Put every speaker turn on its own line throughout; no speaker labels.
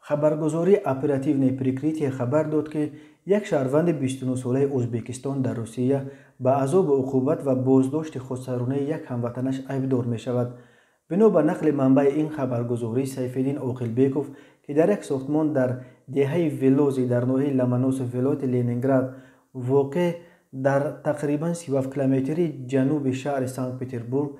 خبرگزاری اپراتیونی پریکریتی خبر داد که یک شهروند 29 ساله ازبکستان در روسیه به عذاب عقوبت و بازداشت خودسرانه یک هموطنش ایبدار می شود. بنا به نقل منبع این خبرگزاری، سیفالدین عاقلبیکوف که در یک ساختمان در دهه ولوزی در ناحیه لمنوسوف ولایت لنینگراد واقع در تقریبا 37 کیلومتری جنوب شهر سنت پترزبورگ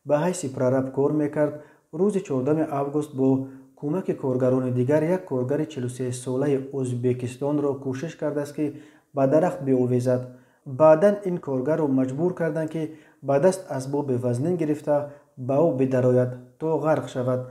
به حیث پررب کار میکرد. روز 14 آگوست با کمک کارگران دیگر یک کارگر 43 ساله ازبکستان را کوشش کرده است که به درخت بیاویزد. بعدا این کارگر را مجبور کردند که به دست اسباب وزنین گرفته به او بدراید تا غرق شود.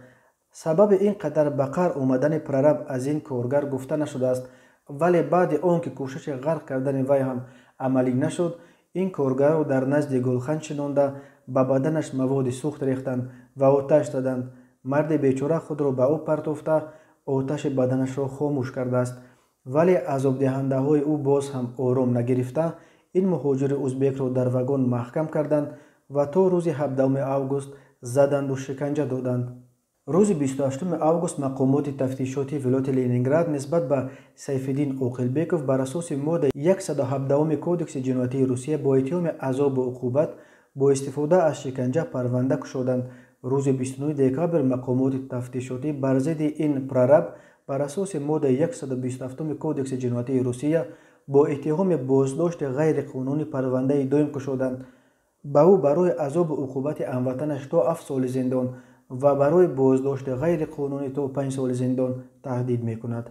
سبب این قدر به قهر آمدن پررب از این کارگر گفته نشده است، ولی بعد آنکه کوشش غرق کردن وی هم عملی نشد، این کارگر را در نزد گلخن شنانده به بدنش مواد سوخت ریختند و آتش دادند. مرد بیچاره خود را به او پرتافته آتش بدنش را خاموش کرده است، ولی عذاب دهنده های او باز هم آرام نگرفته این مهاجر ازبک را در واگن محکم کردند و تا روز 17 آگوست زدند و شکنجه دادند. روز 28 آگوست مقامات تفتیشاتی ولایت لنینگراد نسبت به سیفالدین عاقلبیکوف بر اساس ماده 117 کودکس جنایتی روسیه با اتهام عذاب و عقوبت با استفاده از شکنجه پرونده گشودند. روز 29 دکامبر مقامات تفتیشاتی بر ضد این پررب بر اساس ماده 127 کودکس جنایتی روسیه با اتهام بازداشت غیر قانونی پرونده دایم گشودند. به او برای عذاب و عقوبت هموطنش تا 7 سال زندان و برای بازداشت غیر قانونی تا 5 سال زندان تهدید می کند.